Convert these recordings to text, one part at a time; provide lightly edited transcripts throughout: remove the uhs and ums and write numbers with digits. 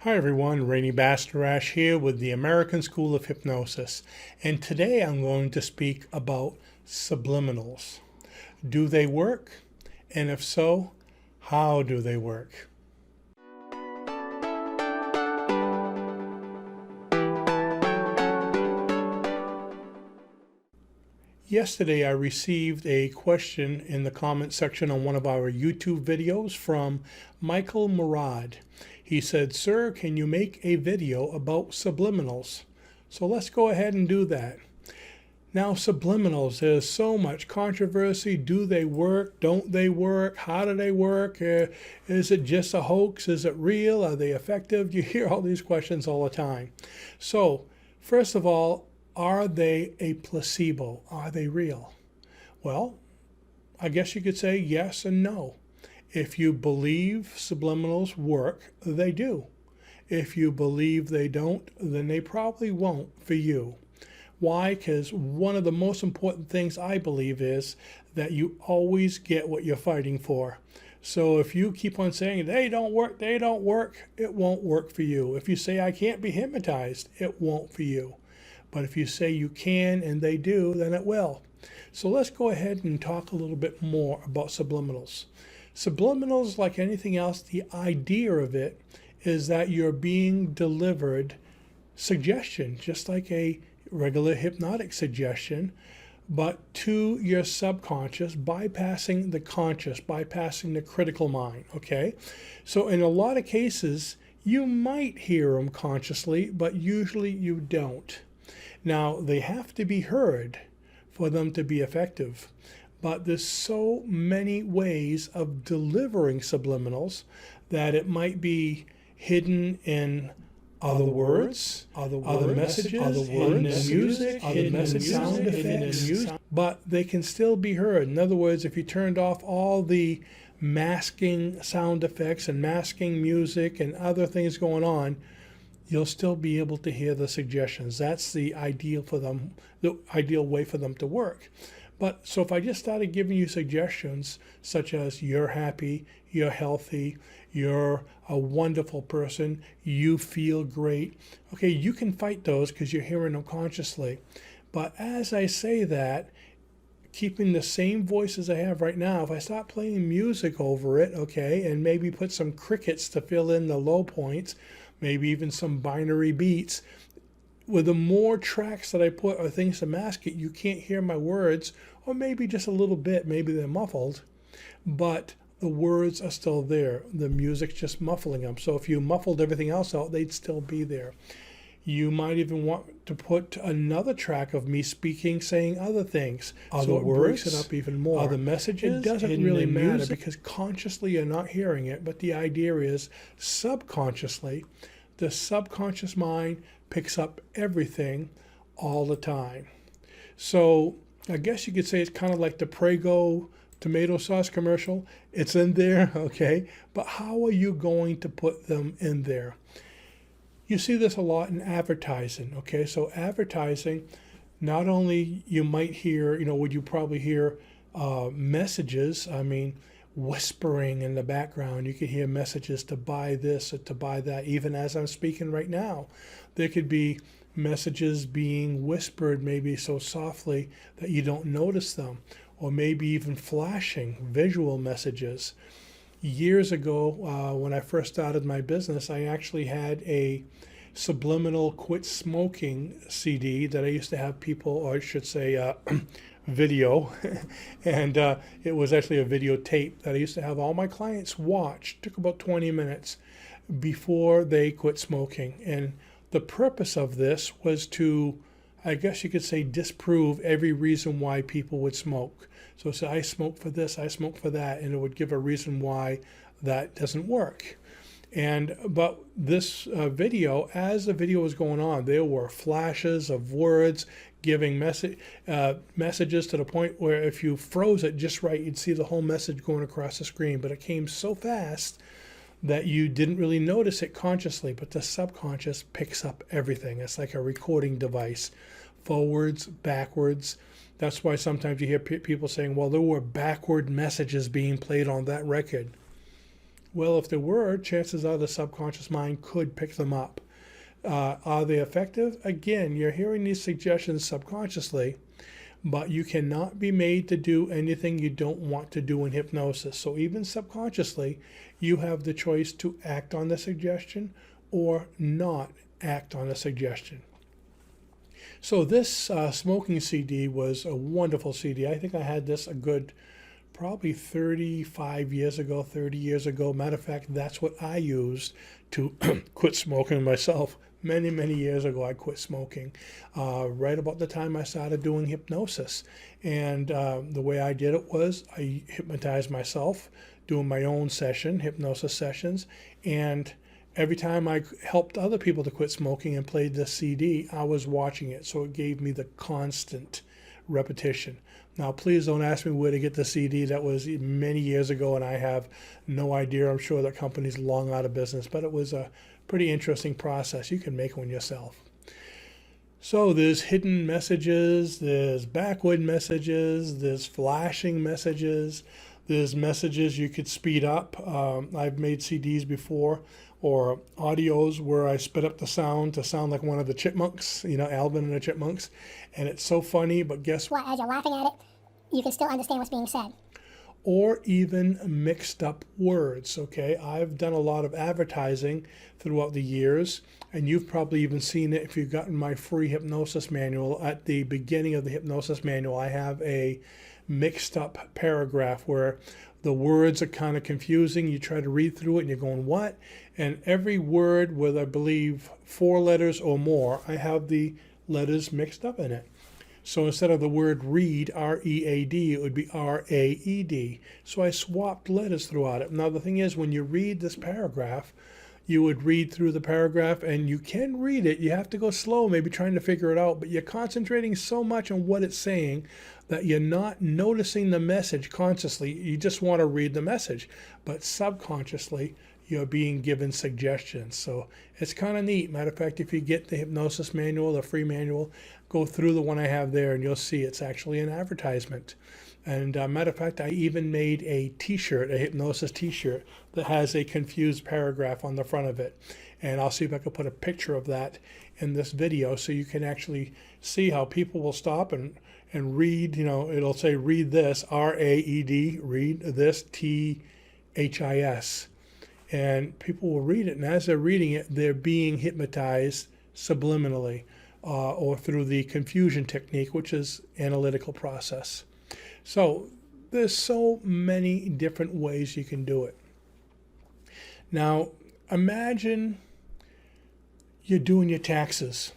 Hi everyone, Rene Bastarache here with the American School of Hypnosis, and today I'm going to speak about subliminals. Do they work? And if so, how do they work? Yesterday I received a question in the comment section on one of our YouTube videos from Michael Murad. He said, "Sir, can you make a video about subliminals?" So let's go ahead and do that. Now, subliminals, there's so much controversy. Do they work? Don't they work? How do they work? Is it just a hoax? Is it real? Are they effective? You hear all these questions all the time. So, first of all, are they a placebo? Are they real? Well, I guess you could say yes and no. If you believe subliminals work, they do. If you believe they don't, then they probably won't for you. Why? Because one of the most important things I believe is that you always get what you're fighting for. So if you keep on saying they don't work, it won't work for you. If you say I can't be hypnotized, it won't for you. But if you say you can and they do, then it will. So let's go ahead and talk a little bit more about subliminals. Subliminals, like anything else, the idea of it is that you're being delivered suggestion, just like a regular hypnotic suggestion, but to your subconscious, bypassing the conscious, bypassing the critical mind, okay? So in a lot of cases, you might hear them consciously, but usually you don't. Now, they have to be heard for them to be effective. But there's so many ways of delivering subliminals that it might be hidden in other words, other messages, hidden in music, hidden in sound effects, but they can still be heard. In other words, if you turned off all the masking sound effects and masking music and other things going on, you'll still be able to hear the suggestions. That's the ideal for them, the ideal way for them to work. But so if I just started giving you suggestions such as you're happy, you're healthy, you're a wonderful person, you feel great, okay, you can fight those because you're hearing them consciously. But as I say that, keeping the same voice as I have right now, if I start playing music over it, okay, and maybe put some crickets to fill in the low points, maybe even some binary beats, with the more tracks that I put or things to mask it, you can't hear my words, or maybe just a little bit, maybe they're muffled, but the words are still there. The music's just muffling them. So if you muffled everything else out, they'd still be there. You might even want to put another track of me speaking, saying other things. Other words, breaks it up even more. Other messages. It doesn't really matter because consciously you're not hearing it, but the idea is subconsciously, the subconscious mind picks up everything all the time. So I guess you could say it's kind of like the Prego tomato sauce commercial. It's in there, okay? But how are you going to put them in there? You see this a lot in advertising, okay? So advertising, not only you might hear, would you probably hear messages, whispering in the background. You could hear messages to buy this or to buy that. Even as I'm speaking right now, there could be messages being whispered maybe so softly that you don't notice them, or maybe even flashing visual messages. Years ago, when I first started my business, I actually had a subliminal quit smoking CD that I used to have people, or I should say video, and it was actually a videotape that I used to have all my clients watch. It took about 20 minutes before they quit smoking. And the purpose of this was to, I guess you could say, disprove every reason why people would smoke. So say, I smoke for this, I smoke for that, and it would give a reason why that doesn't work. But this video, as the video was going on, there were flashes of words giving messages to the point where if you froze it just right, you'd see the whole message going across the screen. But it came so fast that you didn't really notice it consciously, but the subconscious picks up everything. It's like a recording device, forwards, backwards. That's why sometimes you hear people saying, well, there were backward messages being played on that record. Well, if there were, chances are the subconscious mind could pick them up. Are they effective? Again, you're hearing these suggestions subconsciously, but you cannot be made to do anything you don't want to do in hypnosis. So even subconsciously, you have the choice to act on the suggestion or not act on the suggestion. So this smoking CD was a wonderful CD. I think I had this a good probably 35 years ago, 30 years ago. Matter of fact, that's what I used to quit smoking myself. Many, many years ago, I quit smoking right about the time I started doing hypnosis. And the way I did it was I hypnotized myself, doing my own session, hypnosis sessions. And every time I helped other people to quit smoking and played the CD, I was watching it. So it gave me the constant repetition. Now, please don't ask me where to get the CD. That was many years ago, and I have no idea. I'm sure that company's long out of business, but it was a pretty interesting process. You can make one yourself. So there's hidden messages, there's backward messages, there's flashing messages, there's messages you could speed up. I've made CDs before, or audios where I sped up the sound to sound like one of the chipmunks, Alvin and the Chipmunks. And it's so funny, but guess what? As you're laughing at it, you can still understand what's being said. Or even mixed up words, okay? I've done a lot of advertising throughout the years, and you've probably even seen it if you've gotten my free hypnosis manual. At the beginning of the hypnosis manual, I have a mixed up paragraph where the words are kind of confusing. You try to read through it and you're going, what? And every word with, I believe, 4 letters or more, I have the letters mixed up in it. So instead of the word read, R-E-A-D, it would be R-A-E-D. So I swapped letters throughout it. Now the thing is, when you read this paragraph, you would read through the paragraph, and you can read it. You have to go slow, maybe trying to figure it out, but you're concentrating so much on what it's saying that you're not noticing the message consciously. You just want to read the message, but subconsciously, you're being given suggestions. So it's kind of neat. Matter of fact, if you get the hypnosis manual, the free manual, go through the one I have there and you'll see it's actually an advertisement. And matter of fact, I even made a t-shirt, a hypnosis t-shirt that has a confused paragraph on the front of it. And I'll see if I can put a picture of that in this video so you can actually see how people will stop and read, it'll say read this, R-A-E-D, read this, T-H-I-S. And people will read it, and as they're reading it, they're being hypnotized subliminally or through the confusion technique, which is analytical process. So there's so many different ways you can do it. Now, imagine you're doing your taxes,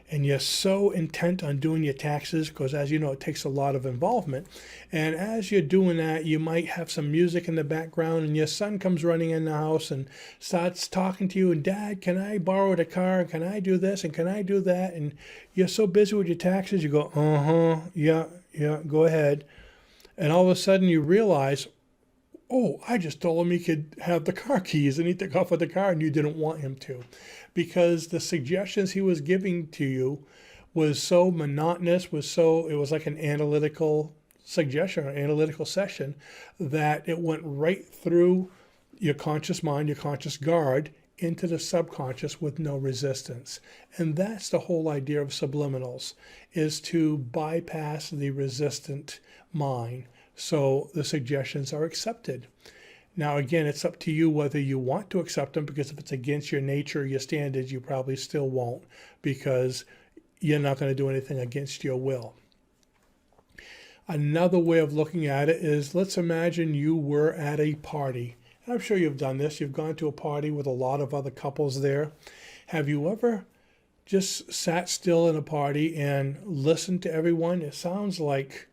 and you're so intent on doing your taxes because, as you know, it takes a lot of involvement. And as you're doing that, you might have some music in the background, and your son comes running in the house and starts talking to you, and Dad, can I borrow the car? Can I do this? And can I do that? And you're so busy with your taxes, you go, yeah, go ahead. And all of a sudden you realize, oh, I just told him he could have the car keys, and he took off with the car, and you didn't want him to, because the suggestions he was giving to you was so monotonous, it was like an analytical suggestion or analytical session, that it went right through your conscious mind, your conscious guard, into the subconscious with no resistance. And that's the whole idea of subliminals, is to bypass the resistant mind so the suggestions are accepted. Now, again, it's up to you whether you want to accept them, because if it's against your nature, your standards, you probably still won't, because you're not going to do anything against your will. Another way of looking at it is, let's imagine you were at a party. And I'm sure you've done this. You've gone to a party with a lot of other couples there. Have you ever just sat still in a party and listened to everyone? It sounds like,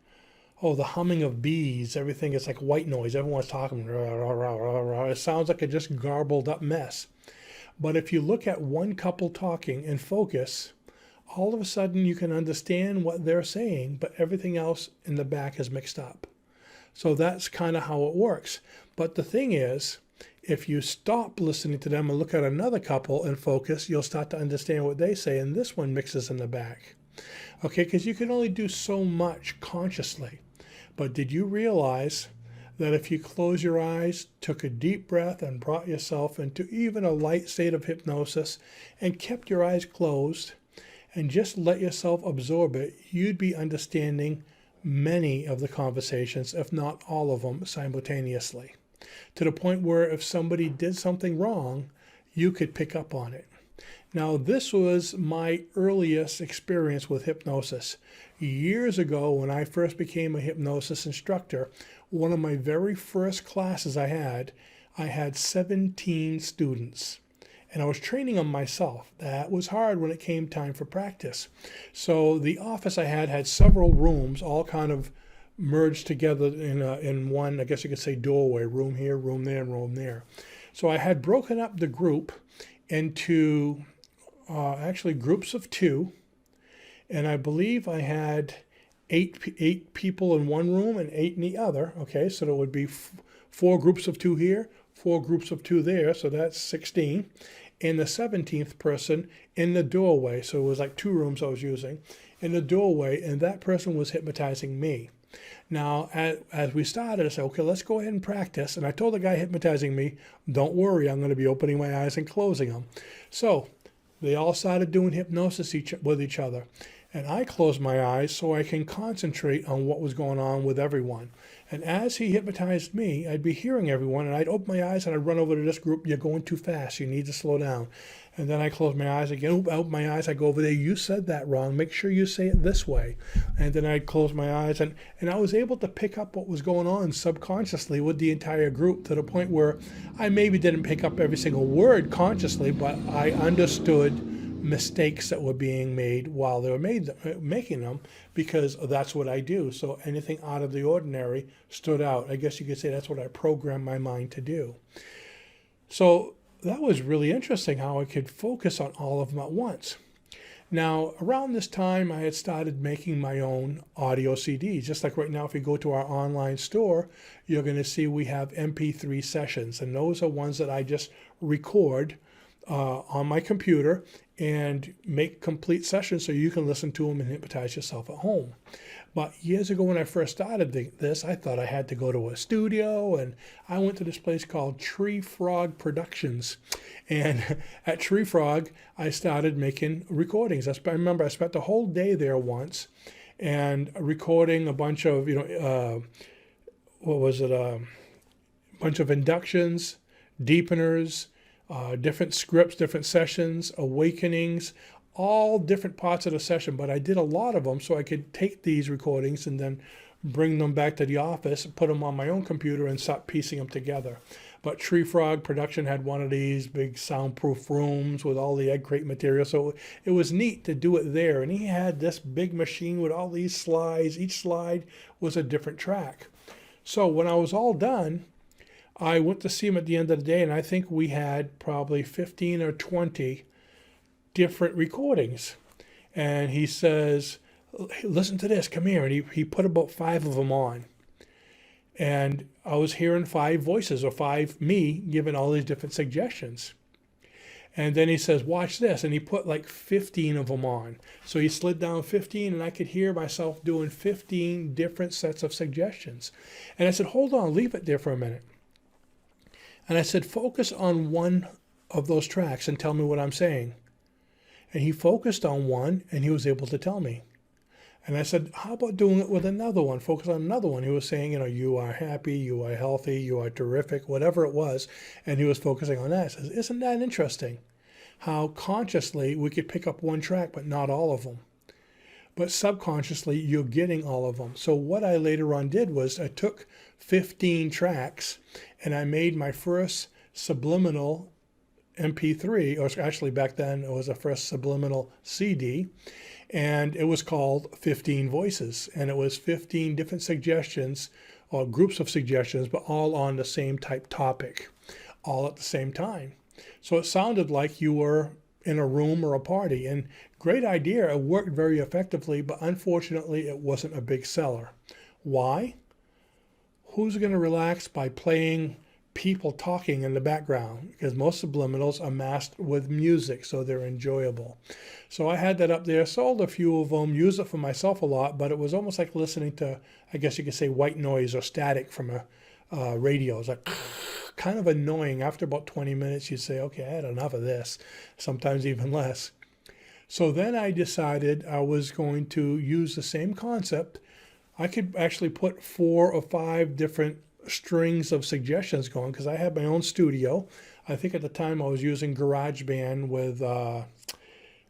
the humming of bees. Everything is like white noise. Everyone's talking. It sounds like a just garbled up mess. But if you look at one couple talking and focus, all of a sudden you can understand what they're saying, but everything else in the back is mixed up. So that's kind of how it works. But the thing is, if you stop listening to them and look at another couple and focus, you'll start to understand what they say, and this one mixes in the back. Okay, because you can only do so much consciously. But did you realize that if you close your eyes, took a deep breath, and brought yourself into even a light state of hypnosis and kept your eyes closed and just let yourself absorb it, you'd be understanding many of the conversations, if not all of them, simultaneously, to the point where if somebody did something wrong, you could pick up on it. Now, this was my earliest experience with hypnosis. Years ago, when I first became a hypnosis instructor, one of my very first classes I had 17 students. And I was training them myself. That was hard when it came time for practice. So the office I had several rooms, all kind of merged together in one, I guess you could say, doorway, room here, room there, and room there. So I had broken up the group into actually groups of 2, and I believe I had eight people in one room and 8 in the other. Okay, so there would be 4 groups of 2 here, 4 groups of 2 there, so that's 16. And the 17th person in the doorway, so it was like 2 rooms I was using, in the doorway, and that person was hypnotizing me. Now, as we started, I said, okay, let's go ahead and practice. And I told the guy hypnotizing me, don't worry, I'm going to be opening my eyes and closing them. So they all started doing hypnosis with each other. And I closed my eyes so I can concentrate on what was going on with everyone. And as he hypnotized me, I'd be hearing everyone, and I'd open my eyes and I'd run over to this group. You're going too fast. You need to slow down. And then I close my eyes again. Oop, I open my eyes. I go over there. You said that wrong. Make sure you say it this way. And then I'd close my eyes. And I was able to pick up what was going on subconsciously with the entire group, to the point where I maybe didn't pick up every single word consciously, but I understood mistakes that were being made while they were making them, because that's what I do. So anything out of the ordinary stood out. I guess you could say that's what I programmed my mind to do. So that was really interesting how I could focus on all of them at once. Now, around this time, I had started making my own audio CDs. Just like right now, if you go to our online store, you're going to see we have MP3 sessions. And those are ones that I just record on my computer and make complete sessions so you can listen to them and hypnotize yourself at home. But years ago when I first started this, I thought I had to go to a studio, and I went to this place called Tree Frog Productions. And at Tree Frog, I started making recordings. I remember I spent the whole day there once and recording a bunch of, a bunch of inductions, deepeners, different scripts, different sessions, awakenings, all different parts of the session. But I did a lot of them so I could take these recordings and then bring them back to the office, put them on my own computer, and start piecing them together. But Tree Frog Production had one of these big soundproof rooms with all the egg crate material. So it was neat to do it there. And he had this big machine with all these slides. Each slide was a different track. So when I was all done, I went to see him at the end of the day, and I think we had probably 15 or 20 different recordings. And he says, listen to this, come here. And he put about 5 of them on. And I was hearing 5 voices, or 5 me giving all these different suggestions. And then he says, watch this. And he put like 15 of them on. So he slid down 15, and I could hear myself doing 15 different sets of suggestions. And I said, hold on, leave it there for a minute. And I said, focus on one of those tracks and tell me what I'm saying. And he focused on one, and he was able to tell me. And I said, how about doing it with another one? Focus on another one. He was saying, you are happy, you are healthy, you are terrific, whatever it was. And he was focusing on that. I said, isn't that interesting? How consciously we could pick up one track, but not all of them. But subconsciously, you're getting all of them. So what I later on did was I took 15 tracks, and I made my first subliminal MP3, or actually back then it was the first subliminal CD, and it was called 15 Voices. And it was 15 different suggestions, or groups of suggestions, but all on the same type topic, all at the same time. So it sounded like you were in a room or a party. And great idea. It worked very effectively, but unfortunately it wasn't a big seller. Why? Who's going to relax by playing people talking in the background? Because most subliminals are masked with music, so they're enjoyable. So I had that up there, sold a few of them, used it for myself a lot, but it was almost like listening to, I guess you could say, white noise or static from radios, like kind of annoying. After about 20 minutes, you say, okay, I had enough of this, sometimes even less. So then I decided I was going to use the same concept. I could actually put 4 or 5 different strings of suggestions going because I had my own studio. I think at the time I was using GarageBand with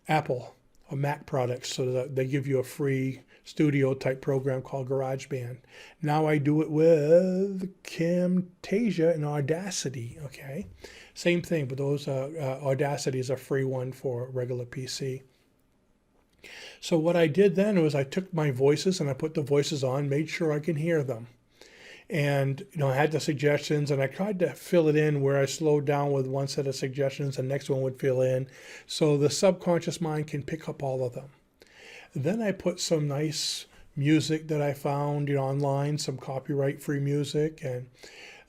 Apple or Mac products, so that they give you a free studio type program called GarageBand. Now I do it with Camtasia and Audacity. Okay, same thing, but those Audacity is a free one for regular PC. So what I did then was I took my voices and I put the voices on, made sure I can hear them. And I had the suggestions, and I tried to fill it in where I slowed down with one set of suggestions, the next one would fill in, so the subconscious mind can pick up all of them. Then I put some nice music that I found online, some copyright-free music, and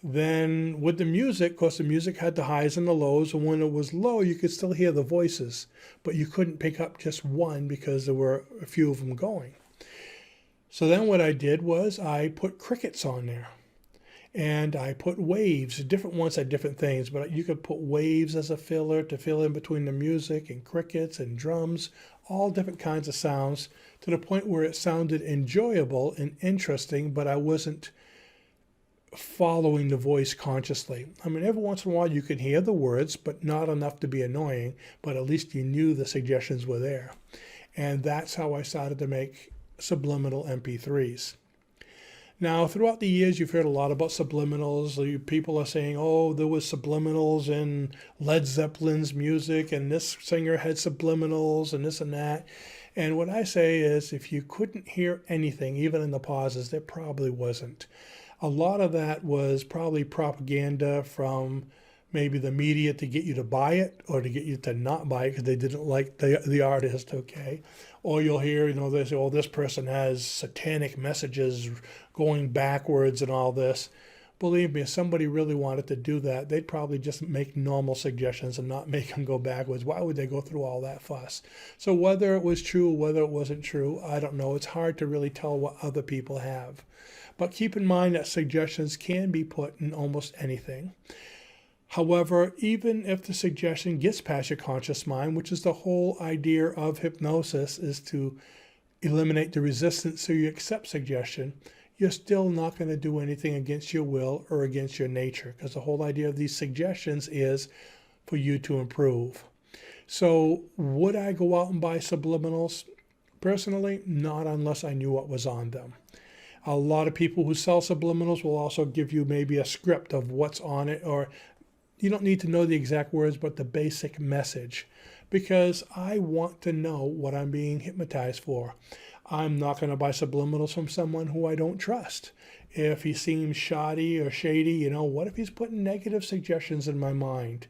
then with the music, of course, the music had the highs and the lows, and when it was low, you could still hear the voices, but you couldn't pick up just one because there were a few of them going. So then what I did was I put crickets on there, and I put waves. Different ones had different things, but you could put waves as a filler to fill in between the music, and crickets and drums, all different kinds of sounds, to the point where it sounded enjoyable and interesting, but I wasn't following the voice consciously. I mean, every once in a while you could hear the words, but not enough to be annoying, but at least you knew the suggestions were there. And that's how I started to make subliminal MP3s. Now, throughout the years, you've heard a lot about subliminals. People are saying, oh, there was subliminals in Led Zeppelin's music, and this singer had subliminals, and this and that. And what I say is, if you couldn't hear anything, even in the pauses, there probably wasn't. A lot of that was probably propaganda from maybe the media to get you to buy it or to get you to not buy it because they didn't like the artist, okay? Or you'll hear, they say, oh, this person has satanic messages going backwards and all this. Believe me, if somebody really wanted to do that, they'd probably just make normal suggestions and not make them go backwards. Why would they go through all that fuss? So whether it was true, whether it wasn't true, I don't know. It's hard to really tell what other people have. But keep in mind that suggestions can be put in almost anything. However, even if the suggestion gets past your conscious mind, which is the whole idea of hypnosis, is to eliminate the resistance so you accept suggestion, you're still not going to do anything against your will or against your nature, because the whole idea of these suggestions is for you to improve. So would I go out and buy subliminals? Personally, not unless I knew what was on them. A lot of people who sell subliminals will also give you maybe a script of what's on it, or you don't need to know the exact words, but the basic message, because I want to know what I'm being hypnotized for. I'm not going to buy subliminals from someone who I don't trust. If he seems shoddy or shady, what if he's putting negative suggestions in my mind?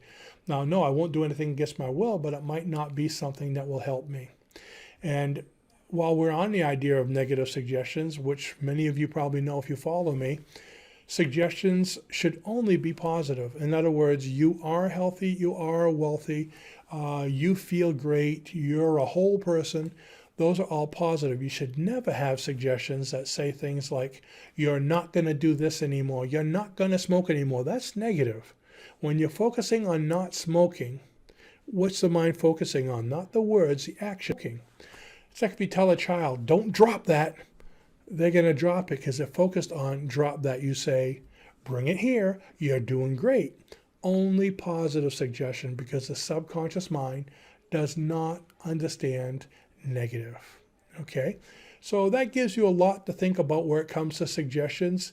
Now, no, I won't do anything against my will, but it might not be something that will help me. And while we're on the idea of negative suggestions, which many of you probably know if you follow me, suggestions should only be positive. In other words, you are healthy, you are wealthy, you feel great, you're a whole person. Those are all positive. You should never have suggestions that say things like, you're not going to do this anymore, you're not going to smoke anymore. That's negative. When you're focusing on not smoking, what's the mind focusing on? Not the words, the action. It's like if you tell a child, don't drop that, they're going to drop it because they're focused on drop that. You say, bring it here, you're doing great. Only positive suggestion, because the subconscious mind does not understand negative. Okay, so that gives you a lot to think about where it comes to suggestions,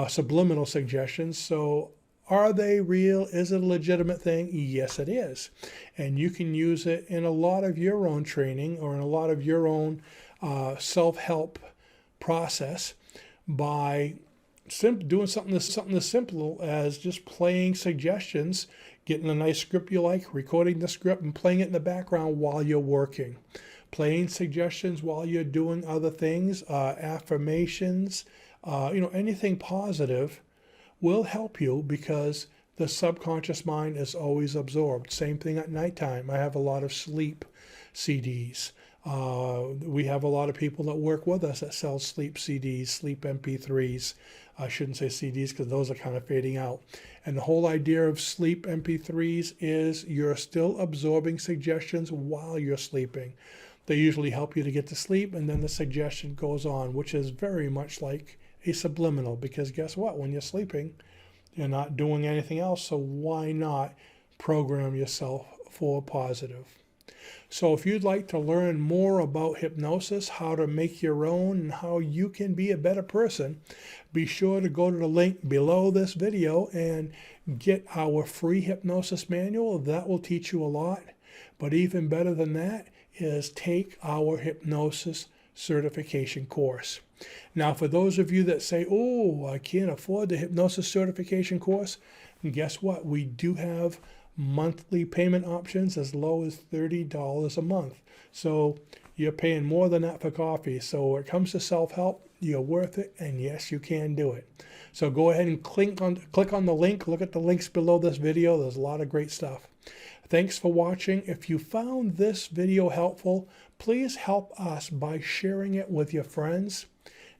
subliminal suggestions. So are they real? Is it a legitimate thing? Yes, it is. And you can use it in a lot of your own training or in a lot of your own self-help process by doing something as simple as just playing suggestions, getting a nice script you like, recording the script and playing it in the background while you're working. Playing suggestions while you're doing other things, affirmations, anything positive will help you, because the subconscious mind is always absorbed. Same thing at nighttime. I have a lot of sleep CDs. We have a lot of people that work with us that sell sleep CDs, sleep MP3s. I shouldn't say CDs because those are kind of fading out. And the whole idea of sleep MP3s is you're still absorbing suggestions while you're sleeping. They usually help you to get to sleep, and then the suggestion goes on, which is very much like a subliminal, because guess what? When you're sleeping, you're not doing anything else, so why not program yourself for positive? So if you'd like to learn more about hypnosis, how to make your own, and how you can be a better person, be sure to go to the link below this video and get our free hypnosis manual. That will teach you a lot. But even better than that is take our hypnosis certification course. Now, for those of you that say, oh, I can't afford the hypnosis certification course, guess what? We do have monthly payment options as low as $30 a month. So you're paying more than that for coffee. So when it comes to self-help, you're worth it, and yes, you can do it. So go ahead and click on the link. Look at the links below this video. There's a lot of great stuff. Thanks for watching. If you found this video helpful, please help us by sharing it with your friends,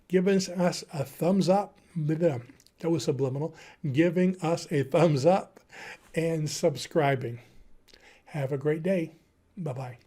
giving us a thumbs up. That was subliminal. Giving us a thumbs up and subscribing. Have a great day. Bye-bye.